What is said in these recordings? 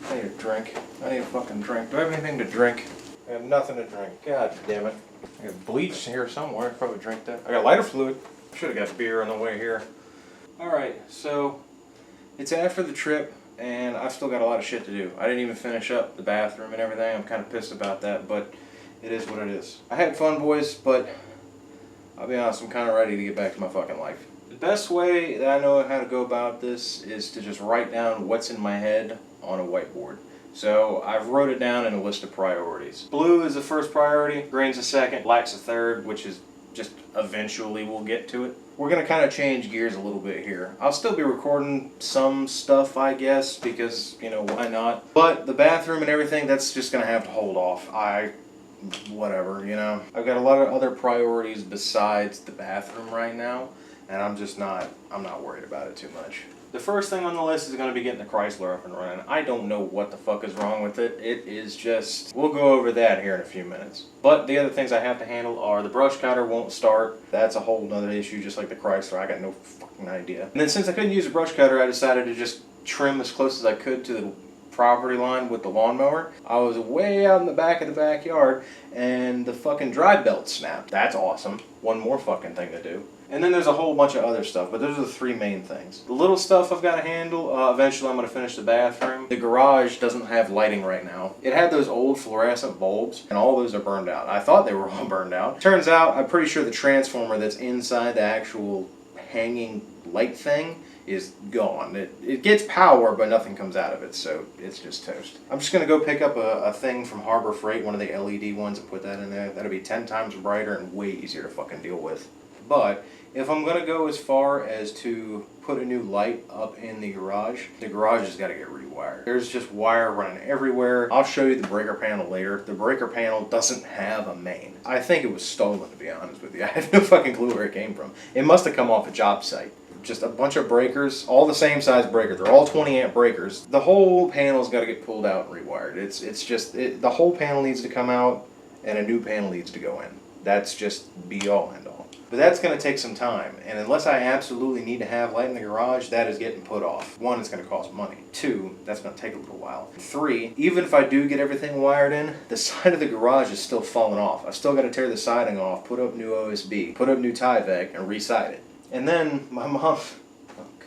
I need a drink. I need a fucking drink. Do I have anything to drink? I have nothing to drink. God damn it. I got bleach here somewhere. I could probably drink that. I got lighter fluid. Should have got beer on the way here. Alright, so it's after the trip and I've still got a lot of shit to do. I didn't even finish up the bathroom and everything. I'm kind of pissed about that, but it is what it is. I had fun, boys, but I'll be honest, I'm kind of ready to get back to my fucking life. The best way that I know how to go about this is to just write down what's in my head on a whiteboard. So I've wrote it down in a list of priorities. Blue is the first priority, green's the second, black's the third, which is just eventually we'll get to it. We're going to kind of change gears a little bit here. I'll still be recording some stuff, I guess, because, you know, why not? But the bathroom and everything, that's just going to have to hold off. Whatever, you know. I've got a lot of other priorities besides the bathroom right now, and I'm not worried about it too much. The first thing on the list is going to be getting the Chrysler up and running. I don't know what the fuck is wrong with it. It is just, we'll go over that here in a few minutes. But the other things I have to handle are the brush cutter won't start. That's a whole nother issue, just like the Chrysler. I got no fucking idea. And then since I couldn't use a brush cutter, I decided to just trim as close as I could to the property line with the lawnmower. I was way out in the back of the backyard and the fucking drive belt snapped. That's awesome. One more fucking thing to do. And then there's a whole bunch of other stuff, but those are the three main things. The little stuff I've got to handle, eventually I'm going to finish the bathroom. The garage doesn't have lighting right now. It had those old fluorescent bulbs, and all those are burned out. I thought they were all burned out. Turns out, I'm pretty sure the transformer that's inside the actual hanging light thing is gone. It gets power, but nothing comes out of it, so it's just toast. I'm just going to go pick up a thing from Harbor Freight, one of the LED ones, and put that in there. That'll be 10 times brighter and way easier to fucking deal with. But if I'm going to go as far as to put a new light up in the garage has got to get rewired. There's just wire running everywhere. I'll show you the breaker panel later. The breaker panel doesn't have a main. I think it was stolen, to be honest with you. I have no fucking clue where it came from. It must have come off a job site. Just a bunch of breakers, all the same size breaker. They're all 20 amp breakers. The whole panel's got to get pulled out and rewired. It's just, the whole panel needs to come out and a new panel needs to go in. That's just be all end all. But that's going to take some time, and unless I absolutely need to have light in the garage, that is getting put off. 1, it's going to cost money. 2, that's going to take a little while. 3, even if I do get everything wired in, the side of the garage is still falling off. I've still got to tear the siding off, put up new OSB, put up new Tyvek, and re-side it. And then my mom...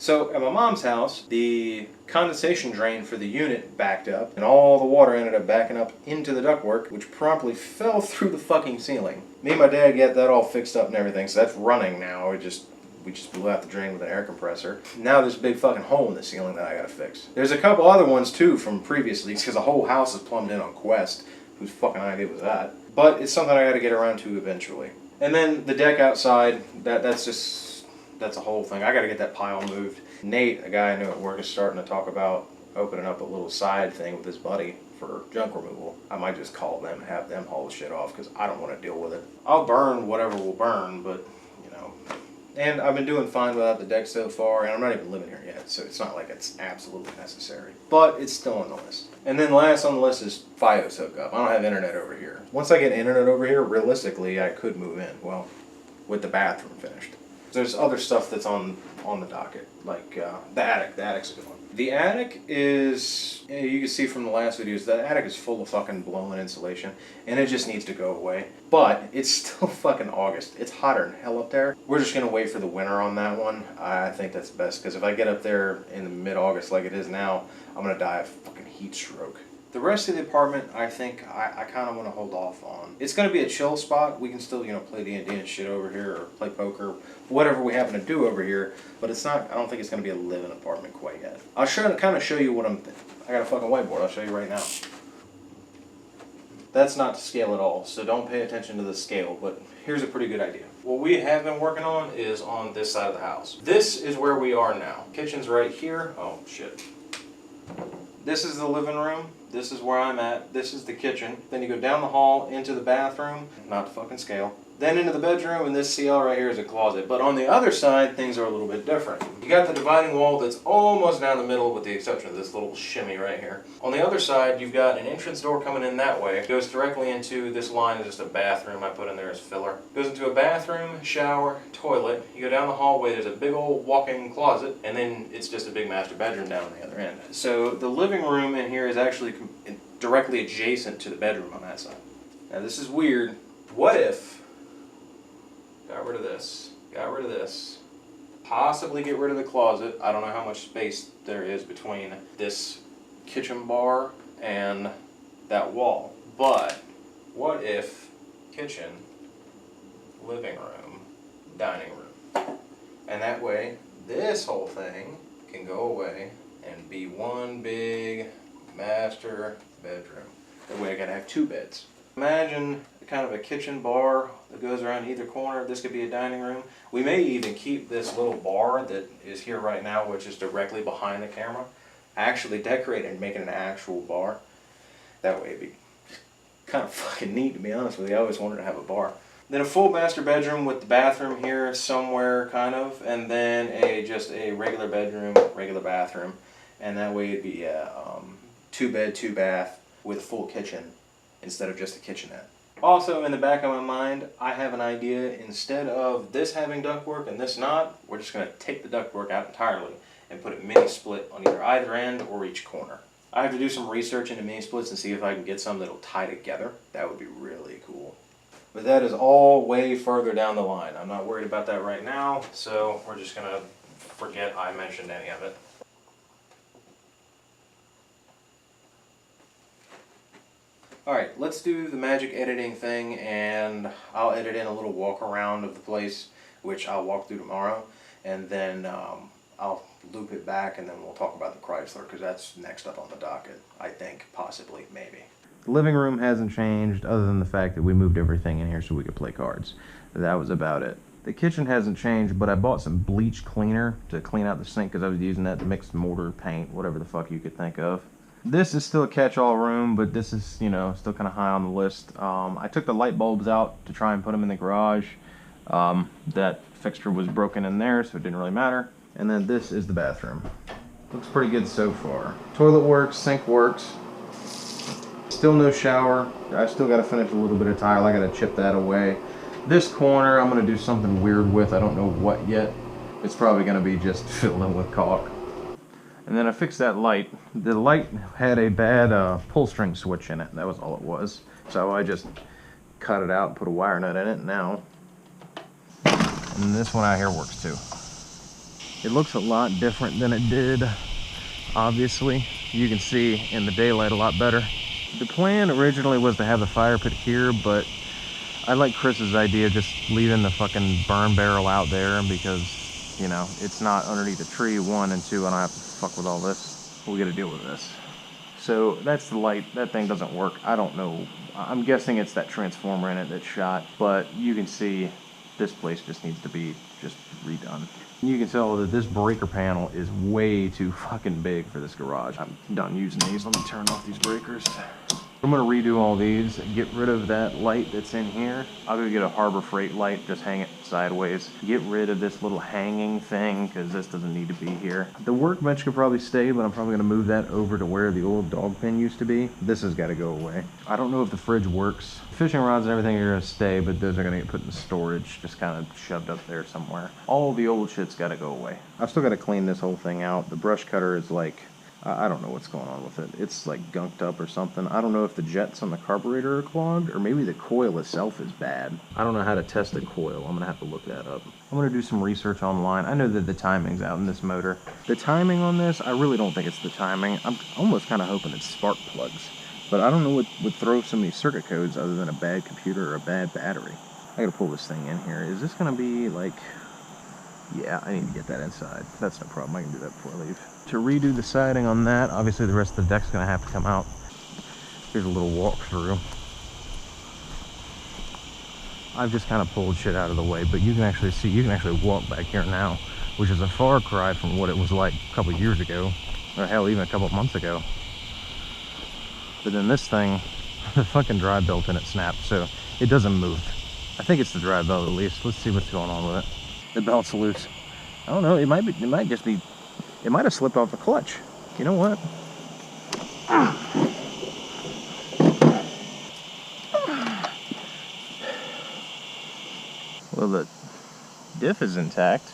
So at my mom's house, the condensation drain for the unit backed up, and all the water ended up backing up into the ductwork, which promptly fell through the fucking ceiling. Me and my dad got that all fixed up and everything, so that's running now. We just blew out the drain with an air compressor. Now there's a big fucking hole in the ceiling that I gotta fix. There's a couple other ones too from previous leaks, because the whole house is plumbed in on Quest. Whose fucking idea was that? But it's something I gotta get around to eventually. And then the deck outside, that's a whole thing. I got to get that pile moved. Nate, a guy I know at work, is starting to talk about opening up a little side thing with his buddy for junk removal. I might just call them and have them haul the shit off because I don't want to deal with it. I'll burn whatever will burn, but, you know. And I've been doing fine without the deck so far, and I'm not even living here yet, so it's not like it's absolutely necessary. But it's still on the list. And then last on the list is FiOS hookup. I don't have internet over here. Once I get internet over here, realistically, I could move in. Well, with the bathroom finished. There's other stuff that's on the docket, like the attic. The attic's a good one. The attic is, you can see from the last videos, the attic is full of fucking blown insulation, and it just needs to go away. But it's still fucking August. It's hotter than hell up there. We're just going to wait for the winter on that one. I think that's best, because if I get up there in the mid-August like it is now, I'm going to die of fucking heat stroke. The rest of the apartment, I think I kind of want to hold off on. It's going to be a chill spot. We can still, you know, play D&D and shit over here, or play poker, whatever we happen to do over here. But it's not, I don't think it's going to be a living apartment quite yet. I'll kind of show you what I got a fucking whiteboard. I'll show you right now. That's not to scale at all, so don't pay attention to the scale, but here's a pretty good idea. What we have been working on is on this side of the house. This is where we are now. Kitchen's right here. Oh, shit. This is the living room. This is where I'm at. This is the kitchen. Then you go down the hall into the bathroom. Not to fucking scale. then into the bedroom, and this CL right here is a closet. But on the other side, things are a little bit different. You got the dividing wall that's almost down the middle with the exception of this little shimmy right here. On the other side, you've got an entrance door coming in that way. It goes directly into this line is just a bathroom I put in there as filler. Goes into a bathroom, shower, toilet. You go down the hallway, there's a big old walk-in closet, and then it's just a big master bedroom down on the other end. So the living room in here is actually directly adjacent to the bedroom on that side. Now this is weird. What if got rid of this, possibly get rid of the closet. I don't know how much space there is between this kitchen bar and that wall, but what if kitchen, living room, dining room, and that way this whole thing can go away and be one big master bedroom. That way I gotta have 2 beds. Imagine kind of a kitchen bar that goes around either corner. This could be a dining room. We may even keep this little bar that is here right now, which is directly behind the camera, actually decorate it and make it an actual bar. That way it'd be kind of fucking neat, to be honest with you. I always wanted to have a bar. Then a full master bedroom with the bathroom here somewhere, kind of, and then just a regular bedroom, regular bathroom, and that way it'd be a 2 bed, 2 bath with a full kitchen instead of just a kitchenette. Also, in the back of my mind, I have an idea. Instead of this having ductwork and this not, we're just going to take the ductwork out entirely and put it mini split on either end or each corner. I have to do some research into mini splits and see if I can get some that'll tie together. That would be really cool. But that is all way further down the line. I'm not worried about that right now, so we're just going to forget I mentioned any of it. Alright, let's do the magic editing thing, and I'll edit in a little walk around of the place, which I'll walk through tomorrow, and then I'll loop it back, and then we'll talk about the Chrysler, because that's next up on the docket, I think, possibly, maybe. The living room hasn't changed, other than the fact that we moved everything in here so we could play cards. That was about it. The kitchen hasn't changed, but I bought some bleach cleaner to clean out the sink, because I was using that to mix mortar, paint, whatever the fuck you could think of. This is still a catch-all room, but this is, you know, still kind of high on the list. I took the light bulbs out to try and put them in the garage. That fixture was broken in there, so it didn't really matter. And then this is the bathroom. Looks pretty good so far. Toilet works, sink works. Still no shower. I still got to finish a little bit of tile. I got to chip that away. This corner I'm going to do something weird with. I don't know what yet. It's probably going to be just filled in with caulk. And then I fixed that light. The light had a bad pull string switch in it. That was all it was. So I just cut it out and put a wire nut in it now. And this one out here works too. It looks a lot different than it did, obviously. You can see in the daylight a lot better. The plan originally was to have the fire pit here, but I like Chris's idea, just leaving the fucking burn barrel out there, because, you know, it's not underneath a tree, 1, and 2, I don't have to fuck with all this. We gotta deal with this. So that's the light. That thing doesn't work. I don't know. I'm guessing it's that transformer in it that's shot, but you can see this place just needs to be just redone. You can tell that this breaker panel is way too fucking big for this garage. I'm done using these. Let me turn off these breakers. I'm gonna redo all these, get rid of that light that's in here. I'll go get a Harbor Freight light, just hang it sideways. Get rid of this little hanging thing, because this doesn't need to be here. The workbench could probably stay, but I'm probably gonna move that over to where the old dog pen used to be. This has gotta go away. I don't know if the fridge works. Fishing rods and everything are gonna stay, but those are gonna get put in storage, just kind of shoved up there somewhere. All the old shit's gotta go away. I've still gotta clean this whole thing out. The brush cutter is like, I don't know what's going on with it. It's like gunked up or something. I don't know if the jets on the carburetor are clogged, or maybe the coil itself is bad. I don't know how to test the coil. I'm gonna have to look that up. I'm gonna do some research online. I know that the timing's out in this motor. The timing on this, I really don't think it's the timing. I'm almost kind of hoping it's spark plugs. But I don't know what would throw so many circuit codes other than a bad computer or a bad battery. I gotta pull this thing in here. Is this gonna be like... Yeah, I need to get that inside. That's no problem. I can do that before I leave. To redo the siding on that, obviously the rest of the deck's gonna have to come out. Here's a little walkthrough. I've just kind of pulled shit out of the way, but you can actually see, you can actually walk back here now, which is a far cry from what it was like a couple of years ago, or hell, even a couple of months ago. But then this thing, the fucking drive belt in it snapped, so it doesn't move. I think it's the dry belt at least. Let's see what's going on with it. The belt's loose. I don't know, it might just be, it might have slipped off the clutch. You know what? Well, the diff is intact.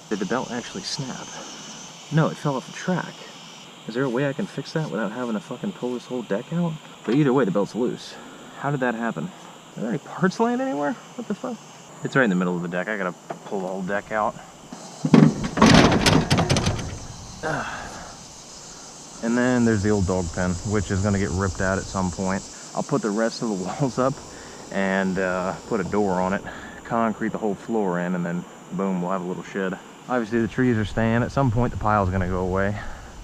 Did the belt actually snap? No, it fell off the track. Is there a way I can fix that without having to fucking pull this whole deck out? But either way, the belt's loose. How did that happen? Are there any parts laying anywhere? What the fuck? It's right in the middle of the deck. I gotta pull the whole deck out. And then there's the old dog pen, which is gonna get ripped out at some point. I'll put the rest of the walls up and put a door on it, concrete the whole floor in, and then boom, we'll have a little shed. Obviously the trees are staying. At some point the pile's gonna go away.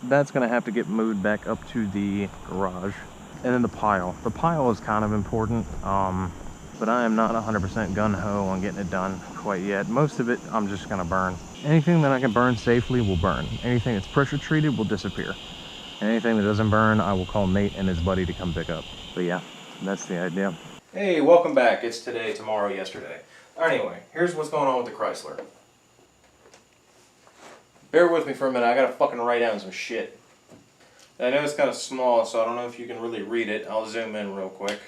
That's gonna have to get moved back up to the garage. And then the pile. The pile is kind of important, but I am not 100% gung-ho on getting it done quite yet. Most of it I'm just gonna burn. Anything that I can burn safely will burn. Anything that's pressure treated will disappear. And anything that doesn't burn, I will call Nate and his buddy to come pick up. But yeah, that's the idea. Hey, welcome back. It's today, tomorrow, yesterday. Anyway, here's what's going on with the Chrysler. Bear with me for a minute, I gotta fucking write down some shit. I know it's kind of small, so I don't know if you can really read it. I'll zoom in real quick.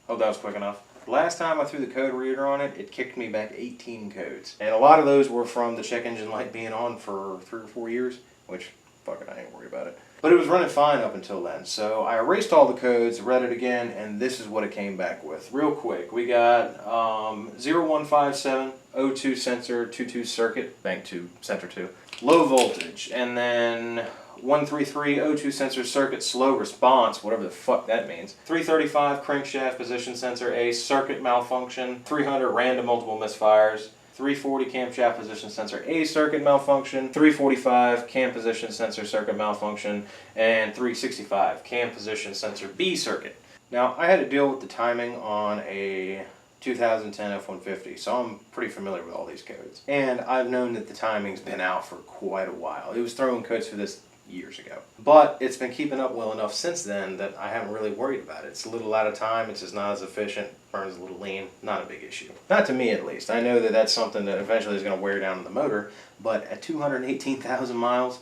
Hope that was quick enough. Last time I threw the code reader on it, it kicked me back 18 codes. And a lot of those were from the check engine light being on for 3 or 4 years, which, fuck it, I ain't worried about it. But it was running fine up until then. So I erased all the codes, read it again, and this is what it came back with. Real quick, we got 0157, O2 sensor, 22 circuit, bank 2, center 2. Low voltage, and then 133 O2 sensor circuit slow response, whatever the fuck that means. 335 crankshaft position sensor A circuit malfunction. 300 random multiple misfires. 340 camshaft position sensor A circuit malfunction. 345 cam position sensor circuit malfunction. And 365 cam position sensor B circuit. Now I had to deal with the timing on a 2010 F-150, so I'm pretty familiar with all these codes. And I've known that the timing's been out for quite a while. It was throwing codes for this years ago. But it's been keeping up well enough since then that I haven't really worried about it. It's a little out of time, it's just not as efficient, burns a little lean, not a big issue. Not to me at least. I know that that's something that eventually is going to wear down the motor, but at 218,000 miles,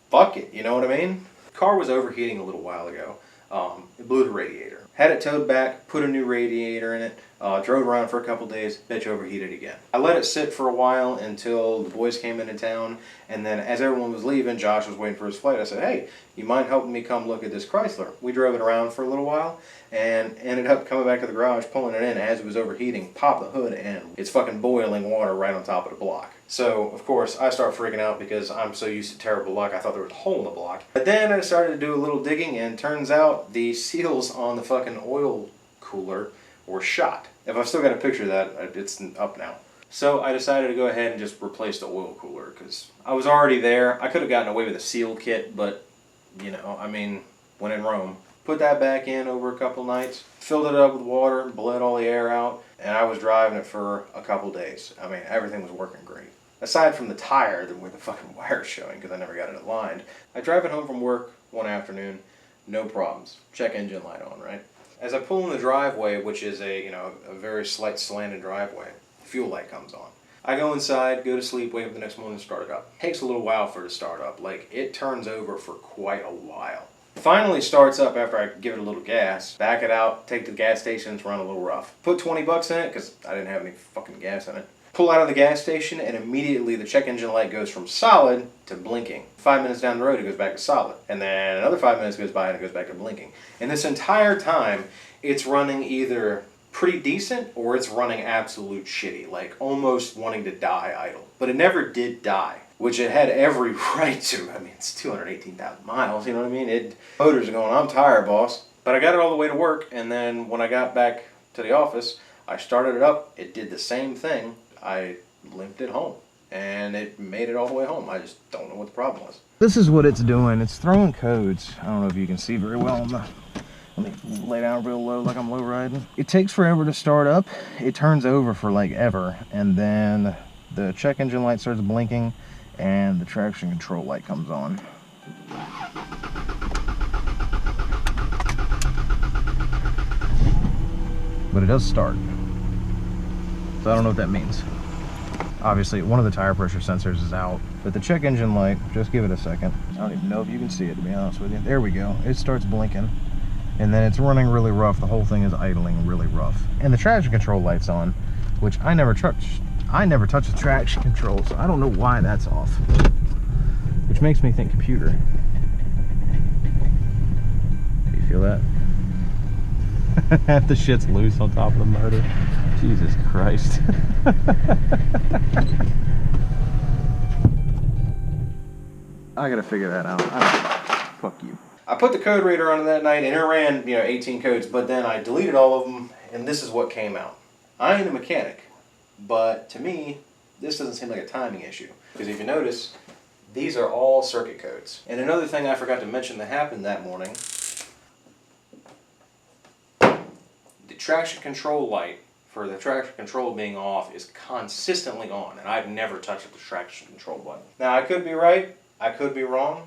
fuck it, you know what I mean? The car was overheating a little while ago. It blew the radiator. Had it towed back, put a new radiator in it, drove around for a couple days, bitch overheated again. I let it sit for a while until the boys came into town, and then as everyone was leaving, Josh was waiting for his flight. I said, hey, you mind helping me come look at this Chrysler? We drove it around for a little while, and ended up coming back to the garage, pulling it in as it was overheating, pop the hood, and it's fucking boiling water right on top of the block. So, of course, I start freaking out because I'm so used to terrible luck, I thought there was a hole in the block. But then I started to do a little digging, and turns out the seals on the fucking oil cooler were shot. If I've still got a picture of that, it's up now. So I decided to go ahead and just replace the oil cooler, because I was already there. I could have gotten away with a seal kit, but, you know, I mean, when in Rome. Put that back in over a couple nights, filled it up with water, bled all the air out, and I was driving it for a couple days. I mean, everything was working great. Aside from the tire where the fucking wire's showing, because I never got it aligned. I drive it home from work one afternoon, no problems. Check engine light on, right? As I pull in the driveway, which is a very slight slanted driveway, fuel light comes on. I go inside, go to sleep, wake up the next morning and start it up. Takes a little while for it to start up. Like, it turns over for quite a while. Finally starts up after I give it a little gas, back it out, take to the gas station, it's run a little rough. Put 20 bucks in it, because I didn't have any fucking gas in it. Pull out of the gas station, and immediately the check engine light goes from solid to blinking. 5 minutes down the road, it goes back to solid. And then another 5 minutes goes by, and it goes back to blinking. And this entire time, it's running either pretty decent, or it's running absolute shitty, like almost wanting to die idle. But it never did die, which it had every right to. I mean, it's 218,000 miles, you know what I mean? Motors are going, I'm tired, boss. But I got it all the way to work, and then when I got back to the office, I started it up, it did the same thing. I limped it home, and it made it all the way home. I just don't know what the problem was. This is what it's doing. It's throwing codes. I don't know if you can see very well on the... Let me lay down real low like I'm low riding. It takes forever to start up. It turns over for like ever, and then the check engine light starts blinking, and the traction control light comes on. but it does start. So I don't know what that means. Obviously, one of the tire pressure sensors is out, but the check engine light, just give it a second. I don't even know if you can see it, to be honest with you. There we go. It starts blinking, and then it's running really rough. The whole thing is idling really rough. And the traction control light's on, which I never touch. I never touch the traction control, so I don't know why that's off. Which makes me think computer. Do you feel that? Half the shit's loose on top of the motor. Jesus Christ. I gotta figure that out. Fuck you. I put the code reader on that night and it ran, 18 codes, but then I deleted all of them and this is what came out. I ain't a mechanic, but to me, this doesn't seem like a timing issue. Because if you notice, these are all circuit codes. And another thing I forgot to mention that happened that morning, the traction control light for the traction control being off is consistently on, and I've never touched the traction control button. Now, I could be right, I could be wrong.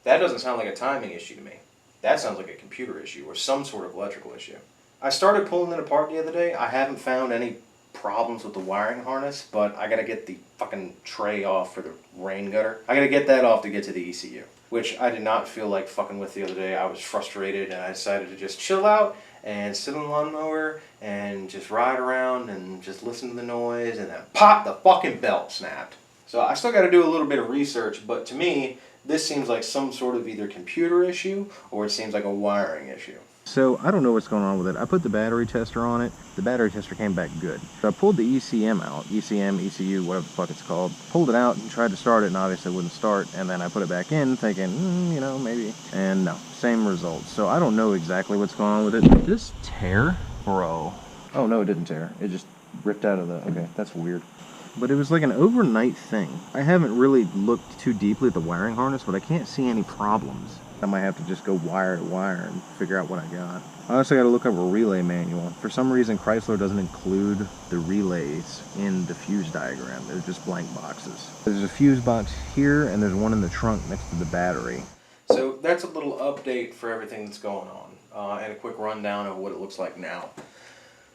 That doesn't sound like a timing issue to me. That sounds like a computer issue or some sort of electrical issue. I started pulling it apart the other day. I haven't found any problems with the wiring harness, but I gotta get the fucking tray off for the rain gutter. I gotta get that off to get to the ECU, which I did not feel like fucking with the other day. I was frustrated and I decided to just chill out and sit on the lawnmower and just ride around and just listen to the noise, and then pop, the fucking belt snapped. So I still got to do a little bit of research, but to me, this seems like some sort of either computer issue or it seems like a wiring issue. So I don't know what's going on with it. I put the battery tester on it. The battery tester came back good. So I pulled the ECM out, ECM, ECU, whatever the fuck it's called. Pulled it out and tried to start it, and obviously it wouldn't start. And then I put it back in thinking, maybe. And no, same results. So I don't know exactly what's going on with it. Did this tear? Bro. Oh no, it didn't tear. It just ripped out of the, okay, that's weird. But it was like an overnight thing. I haven't really looked too deeply at the wiring harness, but I can't see any problems. I might have to just go wire to wire and figure out what I got. I also got to look up a relay manual. For some reason, Chrysler doesn't include the relays in the fuse diagram. They're just blank boxes. There's a fuse box here, and there's one in the trunk next to the battery. So that's a little update for everything that's going on, and a quick rundown of what it looks like now.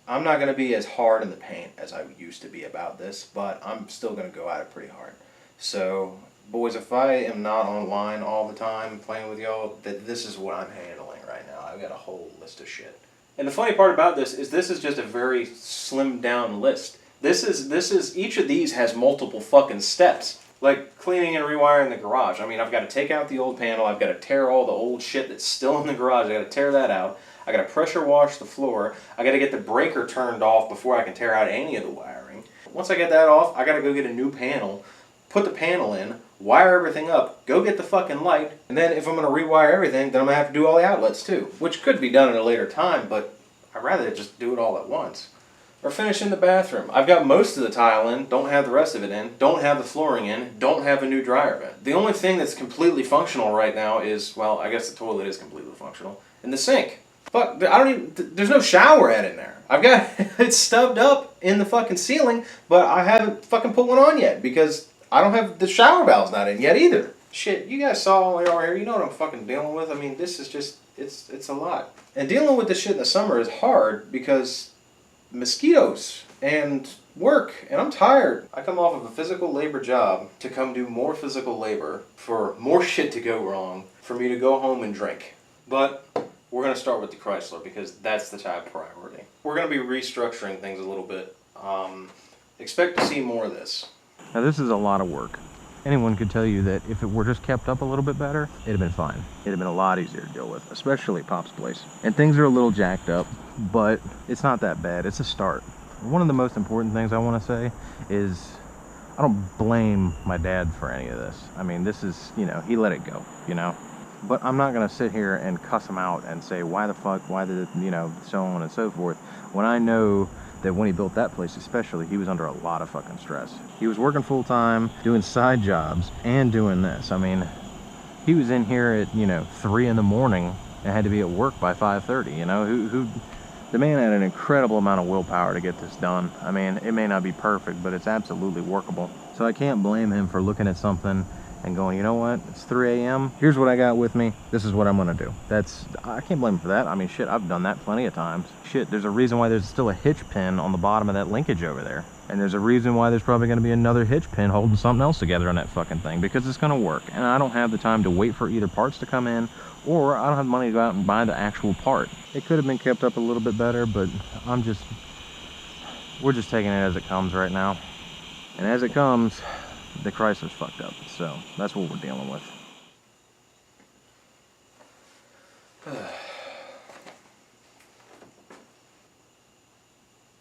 I'm not going to be as hard in the paint as I used to be about this, but I'm still going to go at it pretty hard. So, boys, if I am not online all the time playing with y'all, this is what I'm handling right now. I've got a whole list of shit. And the funny part about this is just a very slimmed down list. This is each of these has multiple fucking steps. Like cleaning and rewiring the garage. I mean, I've got to take out the old panel. I've got to tear all the old shit that's still in the garage. I've got to tear that out. I got to pressure wash the floor. I got to get the breaker turned off before I can tear out any of the wiring. Once I get that off, I got to go get a new panel, put the panel in, wire everything up, go get the fucking light, and then if I'm going to rewire everything, then I'm going to have to do all the outlets too, which could be done at a later time, but I'd rather just do it all at once. Or finish in the bathroom. I've got most of the tile in, don't have the rest of it in, don't have the flooring in, don't have a new dryer vent. The only thing that's completely functional right now is, well, I guess the toilet is completely functional, and the sink. Fuck, there's no shower head in there. I've got it stubbed up in the fucking ceiling, but I haven't fucking put one on yet because I don't have the shower valves not in yet either. Shit, you guys saw all over here. You know what I'm fucking dealing with. I mean, this is just, it's a lot. And dealing with this shit in the summer is hard because mosquitoes and work, and I'm tired. I come off of a physical labor job to come do more physical labor for more shit to go wrong for me to go home and drink. But we're going to start with the Chrysler because that's the top priority. We're going to be restructuring things a little bit. Expect to see more of this. Now this is a lot of work. Anyone could tell you that if it were just kept up a little bit better, it'd have been fine. It'd have been a lot easier to deal with, especially Pop's place. And things are a little jacked up, but it's not that bad. It's a start. One of the most important things I want to say is I don't blame my dad for any of this. I mean, this is, he let it go, But I'm not going to sit here and cuss him out and say, why the fuck, why did it, so on and so forth, when I know that when he built that place especially, he was under a lot of fucking stress. He was working full-time, doing side jobs, and doing this. I mean, he was in here at, 3 in the morning and had to be at work by 5:30, the man had an incredible amount of willpower to get this done. I mean, it may not be perfect, but it's absolutely workable. So I can't blame him for looking at something and going, you know what, it's 3 a.m. Here's what I got with me. This is what I'm gonna do. I can't blame him for that. I mean, shit, I've done that plenty of times. Shit, there's a reason why there's still a hitch pin on the bottom of that linkage over there. And there's a reason why there's probably gonna be another hitch pin holding something else together on that fucking thing, because it's gonna work. And I don't have the time to wait for either parts to come in, or I don't have money to go out and buy the actual part. It could have been kept up a little bit better, but we're just taking it as it comes right now. And as it comes, the Chrysler's fucked up. So that's what we're dealing with.